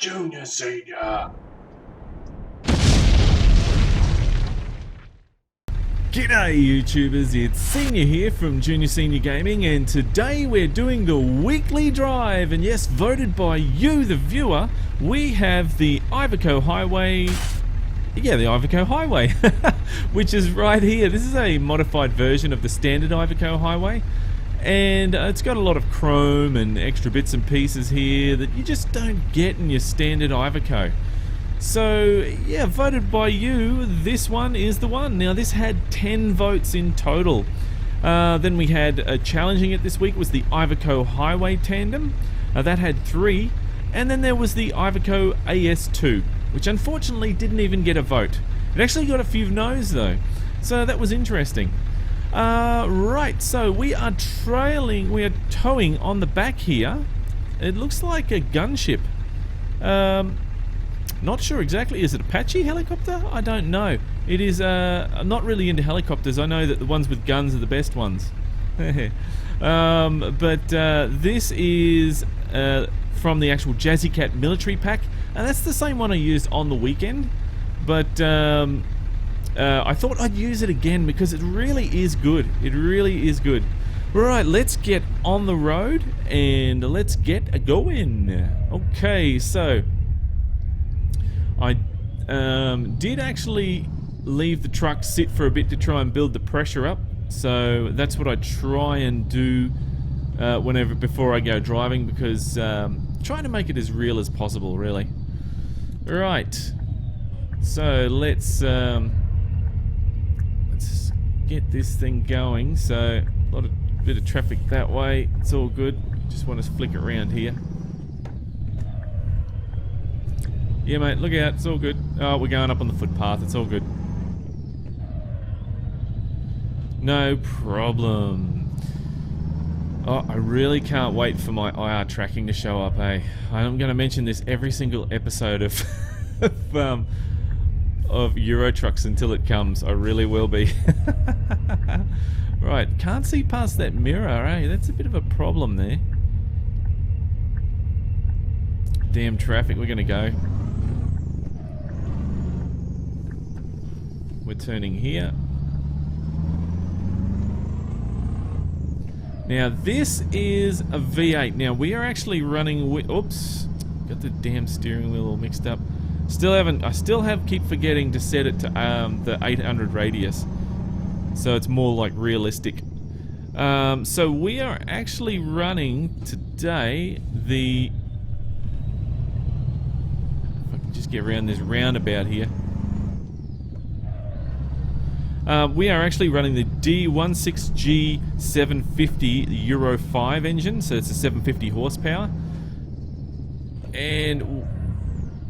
Junior Senior. G'day YouTubers, it's Senior here from Junior Senior Gaming, and today we're doing the weekly drive, and yes, voted by you, the viewer, we have the Iveco Hi Way, the Iveco Hi Way, which is right here. This is a modified version of the standard Iveco Hi Way, and it's got a lot of chrome and extra bits and pieces here that you just don't get in your standard Iveco. So, yeah, voted by you, this one is the one. Now, this had 10 votes in total. Then we had, challenging it this week was the Iveco Hi Way Tandem. That had 3. And then there was the Iveco AS2, which unfortunately didn't even get a vote. It actually got a few no's, though. So that was interesting. Right, so we are towing on the back here. It looks like a gunship. Not sure exactly. Is it Apache Helicopter? I don't know. It is, I'm not really into helicopters. I know that the ones with guns are the best ones. This is from the actual Jazzycat military pack, and that's the same one I used on the weekend. But I thought I'd use it again because it really is good. It really is good. Right, let's get on the road and let's get going. Okay, so I did actually leave the truck sit for a bit to try and build the pressure up, so that's what I try and do before I go driving, because trying to make it as real as possible, really. Right, so let's get this thing going. So bit of traffic that way, it's all good. Just want to flick around here. Yeah, mate, look out, it's all good. Oh, we're going up on the footpath, it's all good. No problem. Oh, I really can't wait for my IR tracking to show up, eh? I'm going to mention this every single episode of of Euro Trucks until it comes. I really will be. Right, can't see past that mirror, eh? That's a bit of a problem there. Damn traffic, we're going to go. We're turning here. Now this is a V8. Now we are actually running with, oops, got the damn steering wheel all mixed up. I still keep forgetting to set it to the 800 radius, so it's more like realistic. So we are actually running today the, if I can just get around this roundabout here. We are actually running the D16G 750 Euro 5 engine, so it's a 750 horsepower. And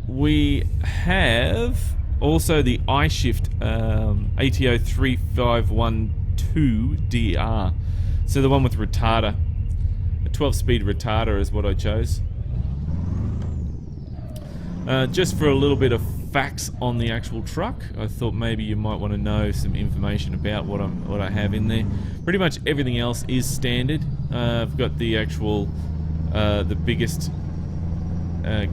we have also the iShift ATO 3512DR, so the one with retarder. A 12-speed retarder is what I chose. Just for a little bit of facts on the actual truck, I thought maybe you might want to know some information about what I have in there. Pretty much everything else is standard. I've got the actual the biggest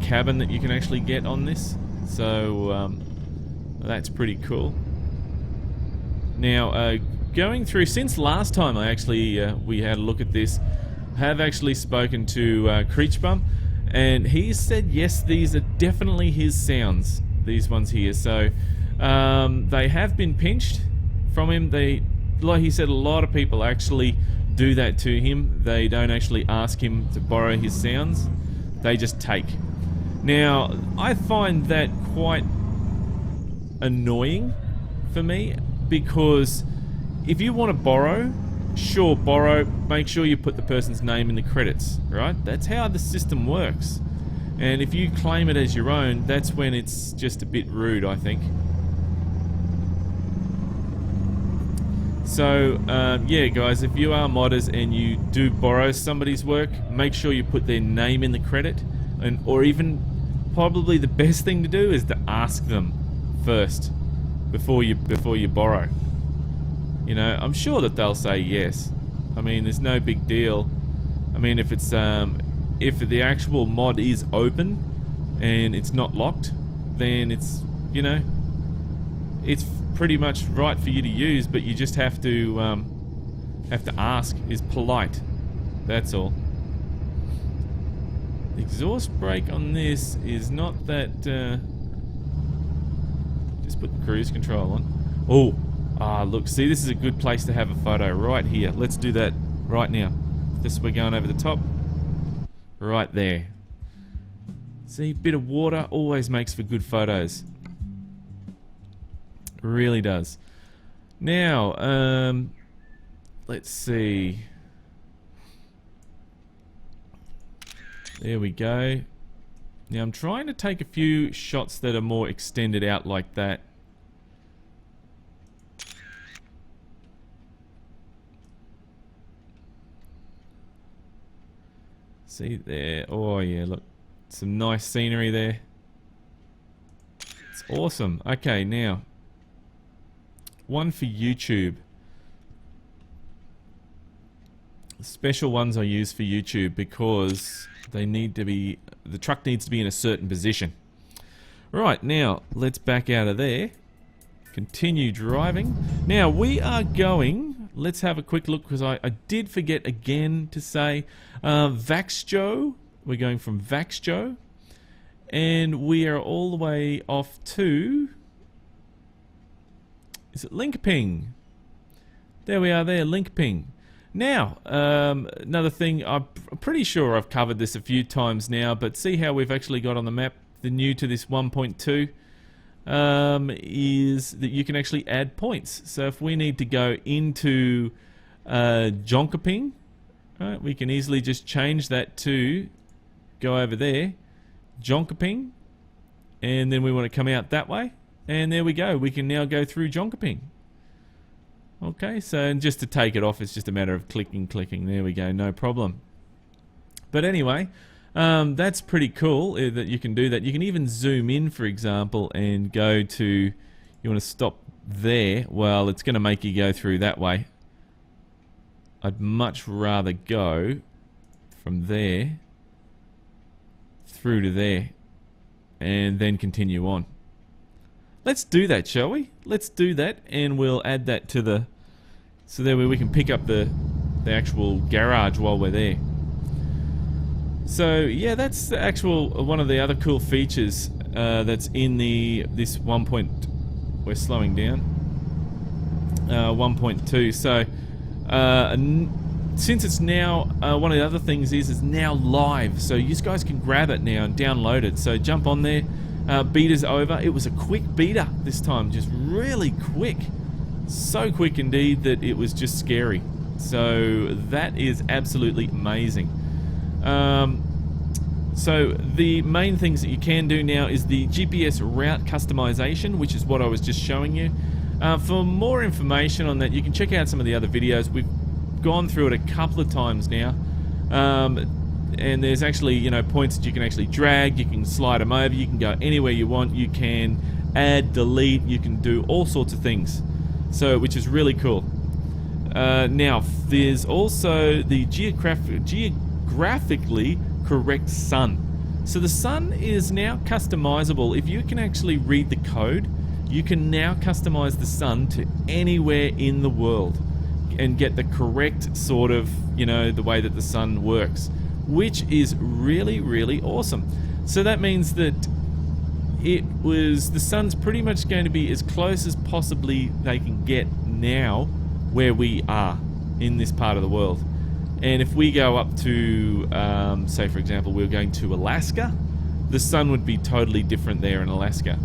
cabin that you can actually get on this, so that's pretty cool. Now going through, since last time I actually we had a look at this, I have actually spoken to Creechbum, and he said yes, these are definitely his sounds, these ones here. So they have been pinched from him. Like he said, a lot of people actually do that to him. They don't actually ask him to borrow his sounds, they just take. Now I find that quite annoying for me, because if you want to borrow, sure, borrow, make sure you put the person's name in the credits, right? That's how the system works. And if you claim it as your own, that's when it's just a bit rude, I think. So, yeah, guys, if you are modders and you do borrow somebody's work, make sure you put their name in the credit, or even probably the best thing to do is to ask them first before you borrow. You know, I'm sure that they'll say yes. I mean, there's no big deal. I mean, if it's if the actual mod is open, and it's not locked, then it's, you know, it's pretty much right for you to use, but you just have to ask. Is polite. That's all. The exhaust brake on this is not that. Just put the cruise control on. Oh, look, see, this is a good place to have a photo right here. Let's do that right now. This, we're going over the top. Right there. See, bit of water always makes for good photos. Really does. Now, let's see. There we go. Now I'm trying to take a few shots that are more extended out like that. See there. Oh yeah, look. Some nice scenery there. It's awesome. Okay, now. One for YouTube. Special ones I use for YouTube because they need to be, the truck needs to be in a certain position. Right, now let's back out of there. Continue driving. Now we are going, let's have a quick look because I did forget again to say Vaxjo. We're going from Vaxjo and we are all the way off to, is it Linkoping? There we are there, Linkoping. Now, another thing, I'm pretty sure I've covered this a few times now, but see how we've actually got on the map, the new to this 1.2, is that you can actually add points. So if we need to go into Linkoping, right, we can easily just change that to go over there, Linkoping, and then we want to come out that way, and there we go. We can now go through Linkoping. Okay, so and just to take it off, it's just a matter of clicking. There we go, no problem. But anyway, that's pretty cool that you can do that. You can even zoom in, for example, and go to, you want to stop there. Well, it's going to make you go through that way. I'd much rather go from there through to there and then continue on. Let's do that, shall we? Let's do that, and we'll add that to the, so that way we can pick up the actual garage while we're there. So yeah, that's the actual one of the other cool features that's in this 1. We're slowing down 1.2. So since it's now one of the other things is it's now live, so you guys can grab it now and download it. So jump on there. Beta's over. It was a quick beta this time, just really quick. So quick indeed that it was just scary. So that is absolutely amazing. So the main things that you can do now is the GPS route customization, which is what I was just showing you. For more information on that, you can check out some of the other videos. We've gone through it a couple of times now. And there's actually, you know, points that you can actually drag, you can slide them over, you can go anywhere you want, you can add, delete, you can do all sorts of things. So, which is really cool. Now, there's also the geographically correct sun. So the sun is now customizable. If you can actually read the code, you can now customize the sun to anywhere in the world and get the correct sort of, you know, the way that the sun works, which is really, really awesome. So that means that the sun's pretty much going to be as close as possibly they can get now where we are in this part of the world. And if we go up to, say for example, we're going to Alaska, the sun would be totally different there in Alaska.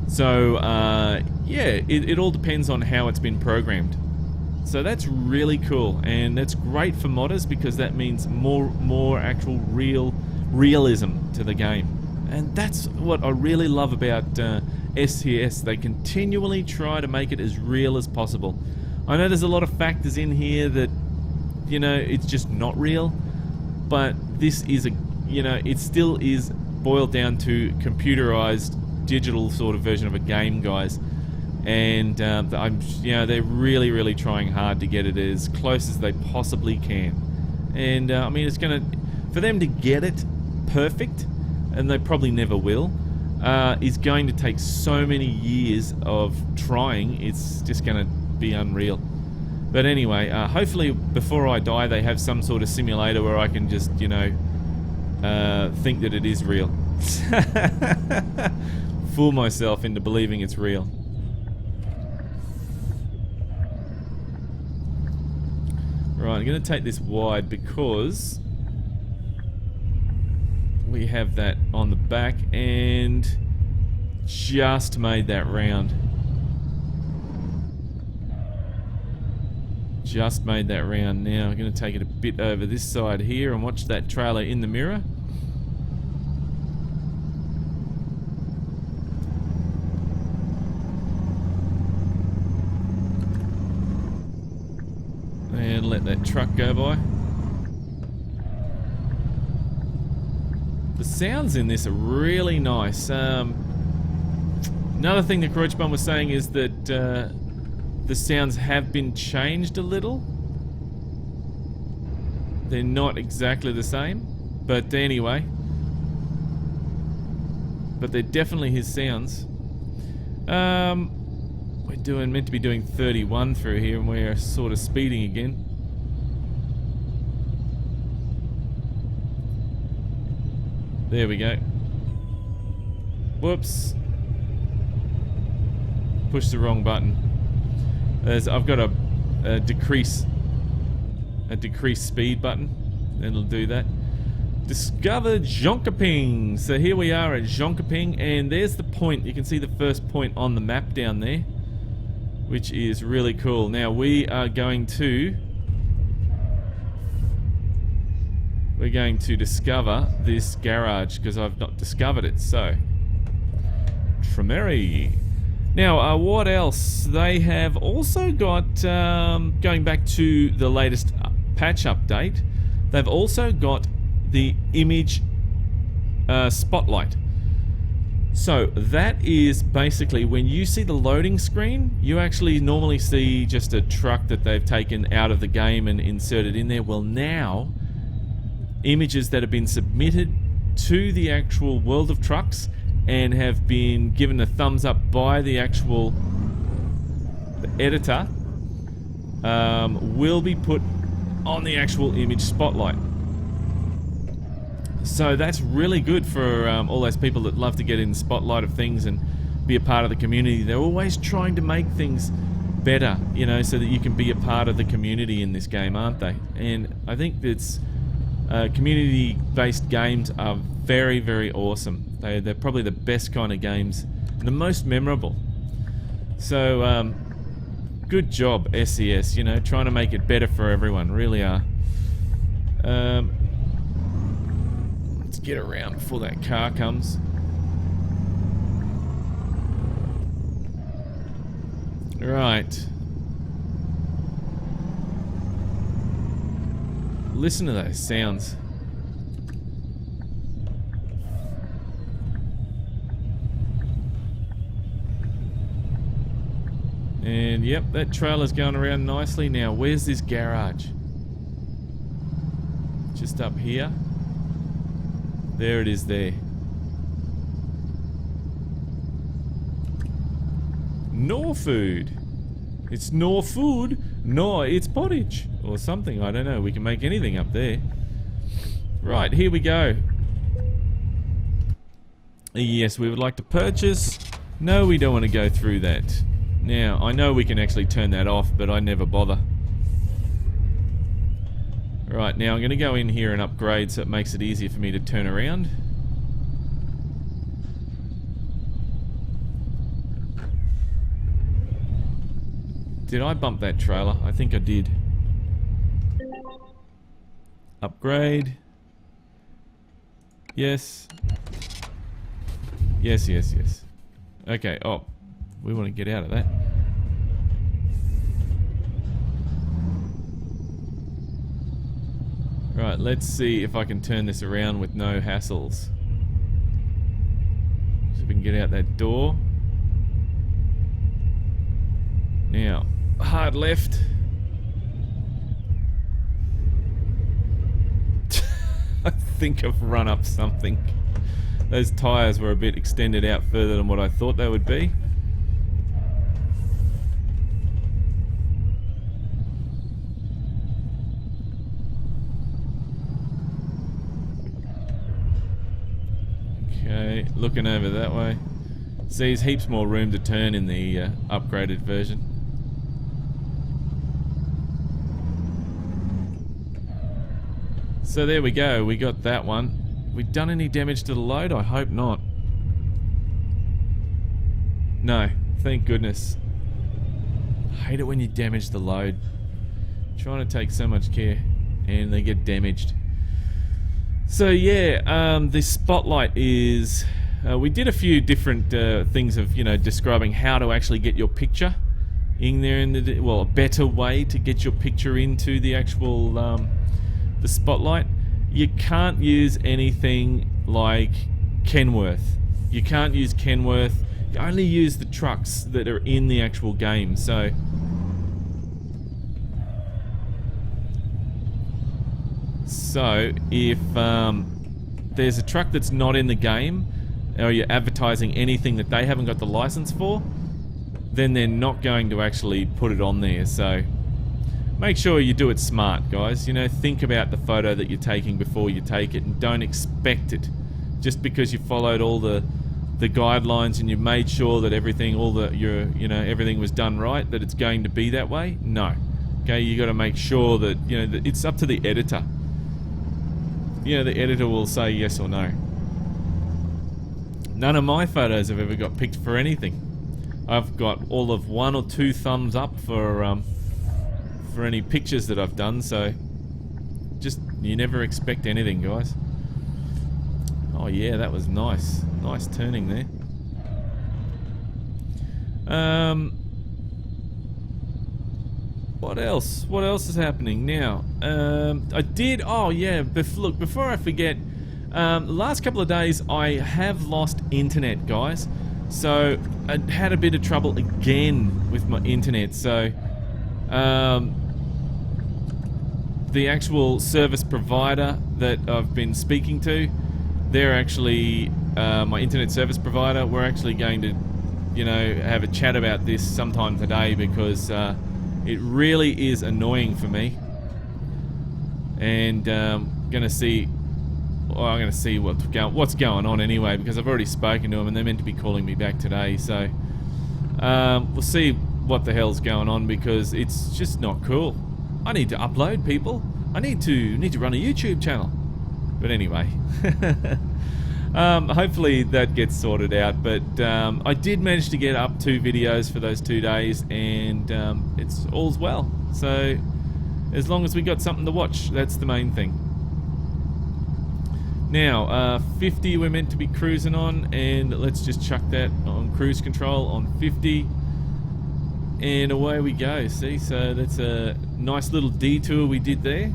So, yeah, it all depends on how it's been programmed. So that's really cool, and that's great for modders because that means more actual realism to the game. And that's what I really love about STS. They continually try to make it as real as possible. I know there's a lot of factors in here that, you know, it's just not real, but this is it still is boiled down to computerized digital sort of version of a game, guys. And they're really, really trying hard to get it as close as they possibly can. And I mean, it's for them to get it perfect, and they probably never will, is going to take so many years of trying. It's just going to be unreal. But anyway, hopefully before I die they have some sort of simulator where I can just, you know, think that it is real. Fool myself into believing it's real. Right, I'm going to take this wide because we have that on the back and just made that round. Just made that round. Now I'm going to take it a bit over this side here and watch that trailer in the mirror. And let that truck go by. The sounds in this are really nice. Another thing that Croach Bum was saying is that the sounds have been changed a little. They're not exactly the same, but anyway. But they're definitely his sounds. We're meant to be doing 31 through here, and we're sort of speeding again. There we go. Whoops. Pushed the wrong button. I've got a decrease speed button. Then it'll do that. Discover Linkoping. So here we are at Linkoping, and there's the point. You can see the first point on the map down there, which is really cool. Now we are going to discover this garage because I've not discovered it. So Tremere. Now, what else? They have also got, going back to the latest patch update, they've also got the image spotlight. So that is basically when you see the loading screen, you actually normally see just a truck that they've taken out of the game and inserted in there. Well, now, images that have been submitted to the actual World of Trucks and have been given a thumbs up by the actual editor will be put on the actual image spotlight. So that's really good for all those people that love to get in the spotlight of things and be a part of the community. They're always trying to make things better, you know, so that you can be a part of the community in this game, aren't they? And I think it's community-based games are very, very awesome. They're probably the best kind of games and the most memorable. So, good job, SES, you know, trying to make it better for everyone, really are. Let's get around before that car comes. Right. Listen to those sounds. And yep, that trailer's going around nicely. Now, where's this garage? Just up here. There it is there. No food. It's no food. No, it's pottage. Or something, I don't know. We can make anything up there. Right, here we go. Yes, we would like to purchase. No, we don't want to go through that. Now, I know we can actually turn that off, but I never bother. Right, now I'm going to go in here and upgrade so it makes it easier for me to turn around. Did I bump that trailer? I think I did. Upgrade. Yes. Yes, yes, yes. Okay, oh. We want to get out of that. Right, let's see if I can turn this around with no hassles. So we can get out that door. Now, hard left. think I've run up something. Those tyres were a bit extended out further than what I thought they would be. Okay, looking over that way. See, there's heaps more room to turn in the upgraded version. So there we go, we got that one. We done any damage to the load? I hope not. No, thank goodness. I hate it when you damage the load. Trying to take so much care and they get damaged. So yeah, the spotlight is... we did a few different things of, you know, describing how to actually get your picture in there, in the, well, a better way to get your picture into the actual the spotlight. You can't use anything like Kenworth. You can't use Kenworth. You only use the trucks that are in the actual game. So if there's a truck that's not in the game, or you're advertising anything that they haven't got the license for, then they're not going to actually put it on there. So make sure you do it smart, guys. You know, think about the photo that you're taking before you take it, and don't expect it just because you followed all the guidelines and you made sure that everything, everything was done right, that it's going to be that way. No. Okay, you got to make sure that, you know, that it's up to the editor. You know, the editor will say yes or no. None of my photos have ever got picked for anything. I've got all of 1 or 2 thumbs up for any pictures that I've done, so just, you never expect anything, guys. Oh yeah, that was nice. Nice turning there. What else? What else is happening now? Oh yeah, look, before I forget, the last couple of days I have lost internet, guys. So I had a bit of trouble again with my internet. So the actual service provider that I've been speaking to, they're actually my internet service provider. We're actually going to, you know, have a chat about this sometime today, because it really is annoying for me. And gonna see. Well, I'm going to see what's going on anyway, because I've already spoken to them and they're meant to be calling me back today. So we'll see what the hell's going on, because it's just not cool. I need to upload, people. I need to run a YouTube channel. But anyway, hopefully that gets sorted out. But I did manage to get up 2 videos for those 2 days, and it's all's well. So as long as we got something to watch, that's the main thing. Now, 50 we're meant to be cruising on, and let's just chuck that on cruise control on 50. And away we go, see? So that's a nice little detour we did there.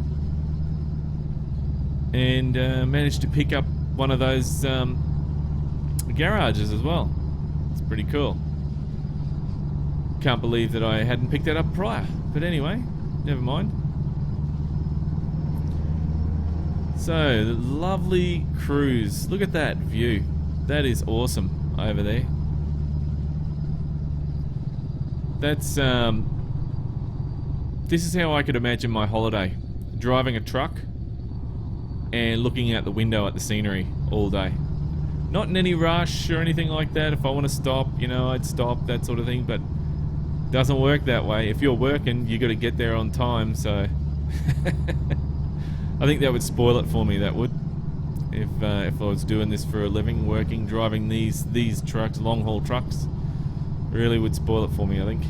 And managed to pick up one of those garages as well. It's pretty cool. Can't believe that I hadn't picked that up prior. But anyway, never mind. So, the lovely cruise. Look at that view. That is awesome over there. That's, this is how I could imagine my holiday. Driving a truck and looking out the window at the scenery all day. Not in any rush or anything like that. If I want to stop, you know, I'd stop, that sort of thing. But it doesn't work that way. If you're working, you got to get there on time, so... I think that would spoil it for me, that would. If I was doing this for a living, working, driving these trucks, long haul trucks, really would spoil it for me, I think.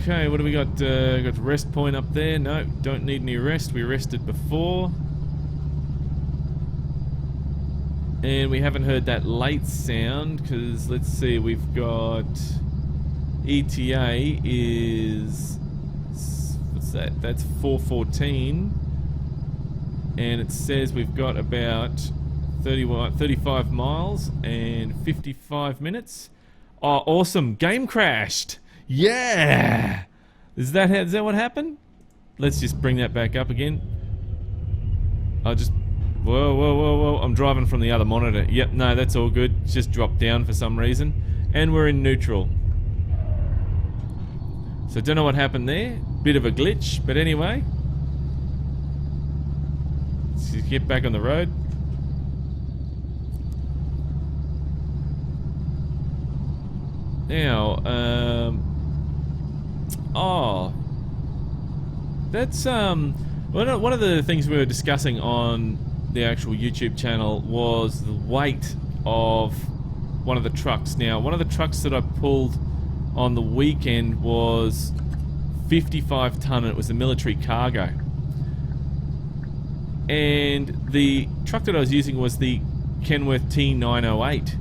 Okay, what do we got? Got rest point up there. No, don't need any rest. We rested before. And we haven't heard that late sound, because let's see, we've got ETA is... That's 4:14, and it says we've got about 35 miles and 55 minutes. Oh, awesome! Game crashed. Yeah, is that what happened? Let's just bring that back up again. I just... Whoa, whoa, whoa, whoa. I'm driving from the other monitor. Yep, no, that's all good. It's just dropped down for some reason. And we're in neutral. So don't know what happened there. Bit of a glitch, but anyway. Let's just get back on the road. Now, oh, that's one of the things we were discussing on the actual YouTube channel was the weight of one of the trucks. Now, one of the trucks that I pulled on the weekend was 55 ton, and it was a military cargo. And the truck that I was using was the Kenworth T908.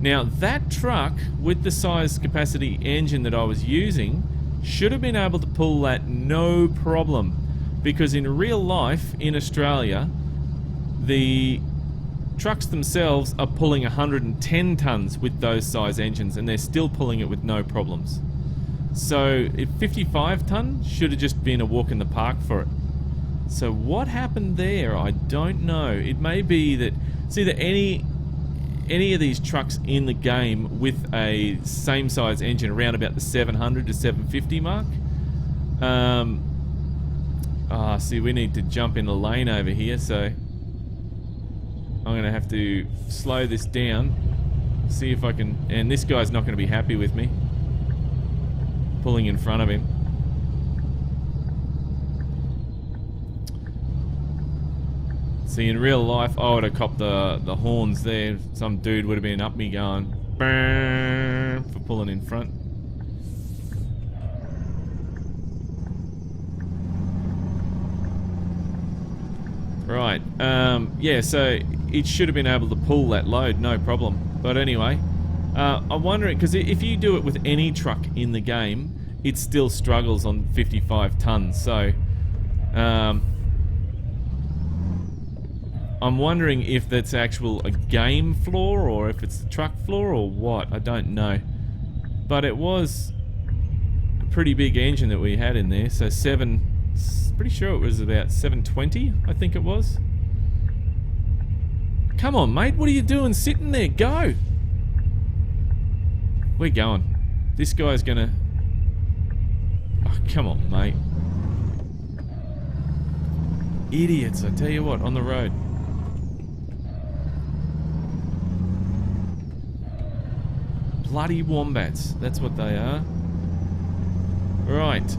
Now, that truck, with the size capacity engine that I was using, should have been able to pull that no problem. Because in real life, in Australia, the trucks themselves are pulling 110 tons with those size engines, and they're still pulling it with no problems. So, 55 ton should have just been a walk in the park for it. So what happened there, I don't know. It may be that, it's either any of these trucks in the game with a same size engine around about the 700 to 750 mark. See, we need to jump in the lane over here, so I'm going to have to slow this down, see if I can, and this guy's not going to be happy with me pulling in front of him. See, in real life, I would have copped the horns there. Some dude would have been up me going, "Burn," for pulling in front. Right, yeah, so it should have been able to pull that load, no problem. But anyway, I'm wondering, because if you do it with any truck in the game, it still struggles on 55 tons. So, I'm wondering if that's a game flaw or if it's the truck flaw or what. I don't know. But it was a pretty big engine that we had in there. So pretty sure it was about 720, I think it was. Come on, mate. What are you doing sitting there? Go. We're going. This guy's gonna... Oh, come on, mate. Idiots, I tell you what, on the road. Bloody wombats, that's what they are. Right.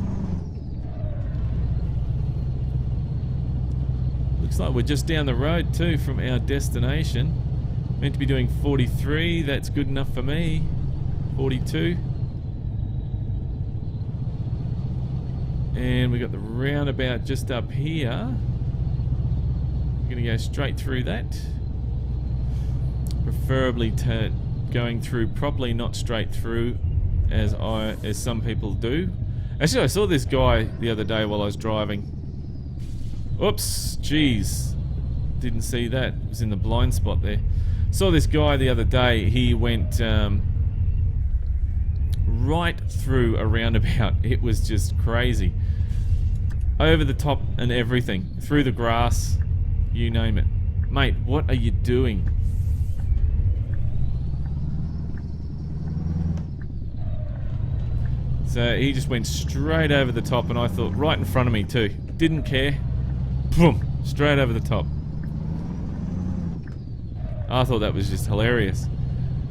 Looks like we're just down the road too from our destination. Meant to be doing 43, that's good enough for me. 42. And we got the roundabout just up here. We're gonna go straight through that. Preferably going through properly, not straight through as some people do. Actually, I saw this guy the other day while I was driving. Oops, jeez, didn't see that. It was in the blind spot there. Saw this guy the other day. He went right through a roundabout. It was just crazy. Over the top and everything, through the grass, you name it. Mate, what are you doing? So he just went straight over the top, and I thought right in front of me too. Didn't care. Boom, straight over the top. I thought that was just hilarious.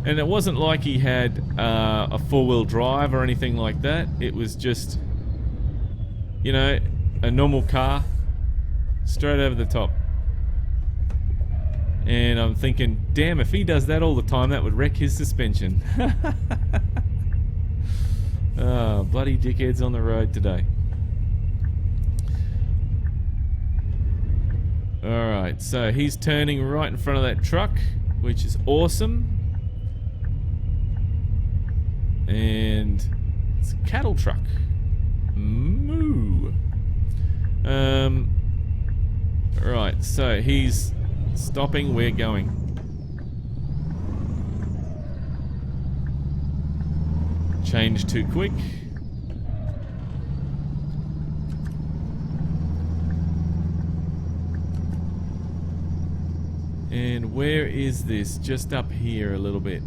And it wasn't like he had a four-wheel drive or anything like that. It was just, you know, a normal car, straight over the top. And I'm thinking, damn, if he does that all the time, that would wreck his suspension. Oh, bloody dickheads on the road today. Alright, so he's turning right in front of that truck, which is awesome. And it's a cattle truck. Moo! Right, so he's stopping, we're going. Change too quick. And where is this? Just up here a little bit.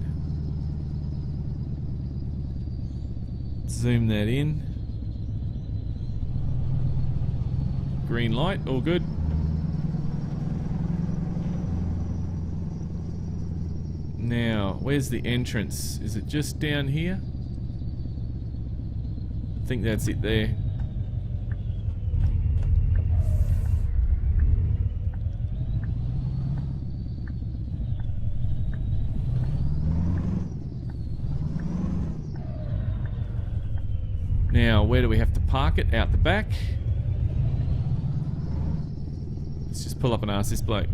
Zoom that in. Green light, all good. Now, where's the entrance? Is it just down here? I think that's it there. Now, where do we have to park it? Out the back. Let's just pull up and ask this bloke.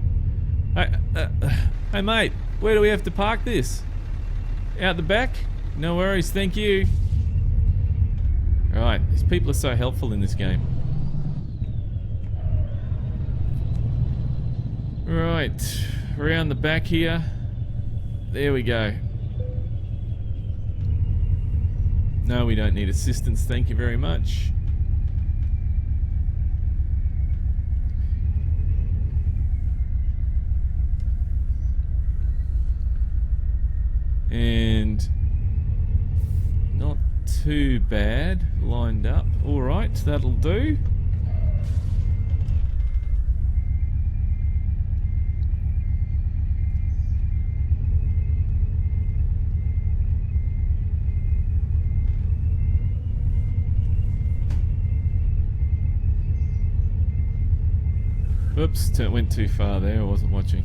Hey mate, where do we have to park this? Out the back? No worries, thank you. Alright, these people are so helpful in this game. Right, around the back here. There we go. No, we don't need assistance, thank you very much. And not too bad lined up. Alright, that'll do. Oops, went too far there, I wasn't watching.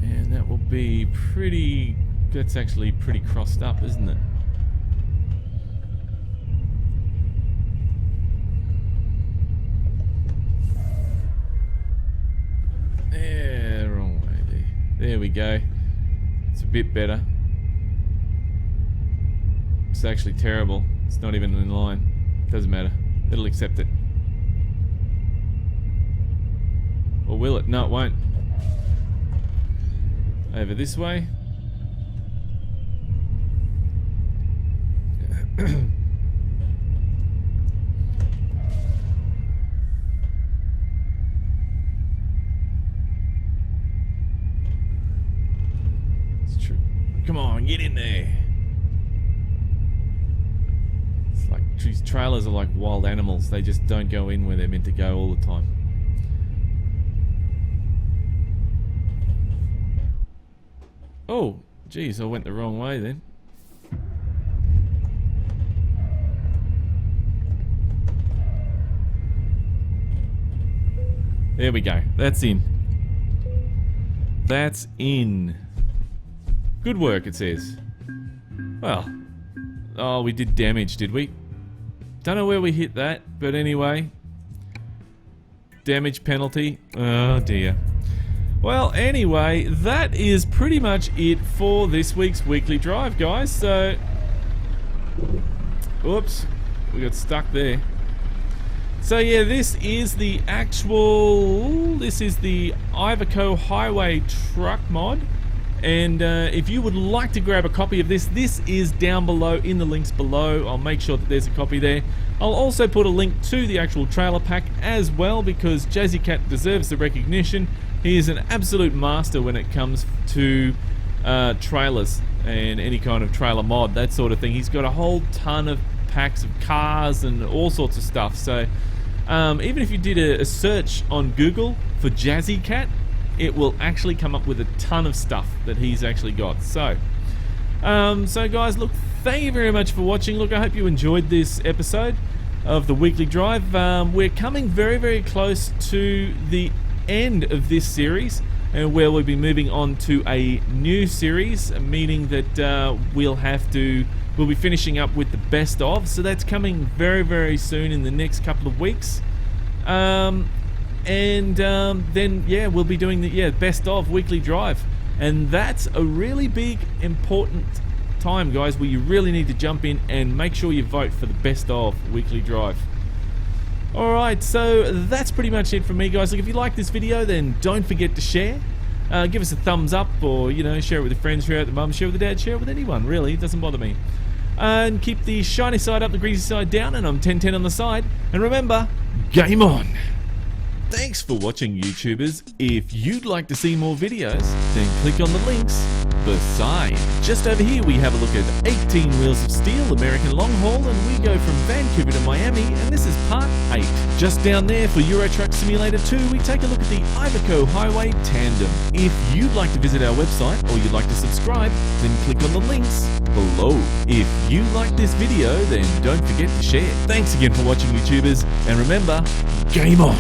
And that will be pretty... That's actually pretty crossed up, isn't it? Yeah, wrong way there. There we go. It's a bit better. It's actually terrible. It's not even in line. Doesn't matter. It'll accept it. Or will it? No, it won't. Over this way. It's true. Come on, get in there. It's like these trailers are like wild animals. They just don't go in where they're meant to go all the time. Oh, geez, I went the wrong way then. There we go. That's in. That's in. Good work, it says. Well. Oh, we did damage, did we? Don't know where we hit that, but anyway. Damage penalty. Oh, dear. Well, anyway, that is pretty much it for this week's weekly drive, guys. So, oops, we got stuck there. So yeah, this is the Iveco Hi Way Truck mod. And if you would like to grab a copy of this, this is down below in the links below. I'll make sure that there's a copy there. I'll also put a link to the actual trailer pack as well, because Jazzycat deserves the recognition. He is an absolute master when it comes to trailers and any kind of trailer mod, that sort of thing. He's got a whole ton of packs of cars and all sorts of stuff. So even if you did a search on Google for Jazzycat, it will actually come up with a ton of stuff that he's actually got. So, so guys, look, thank you very much for watching. Look, I hope you enjoyed this episode of the weekly drive. We're coming very, very close to the end of this series, and where we'll be moving on to a new series, meaning that we'll be finishing up with the best of. So that's coming very, very soon in the next couple of weeks. Then yeah, we'll be doing the best of weekly drive, and that's a really big important time, guys, where you really need to jump in and make sure you vote for the best of weekly drive. Alright, so that's pretty much it from me, guys. Look, if you like this video, then don't forget to share. Give us a thumbs up, or, you know, share it with your friends, share it with the mum, share it with the dad, share it with anyone, really. It doesn't bother me. And keep the shiny side up, the greasy side down, and I'm 10-10 on the side. And remember, game on! Thanks for watching, YouTubers. If you'd like to see more videos, then click on the links beside. Just over here we have a look at 18 Wheels of Steel American Long Haul, and we go from Vancouver to Miami, and this is part 8. Just down there for Euro Truck Simulator 2, we take a look at the Iveco Hi Way Tandem. If you'd like to visit our website or you'd like to subscribe, then click on the links below. If you like this video, then don't forget to share. Thanks again for watching, YouTubers, and remember, game on!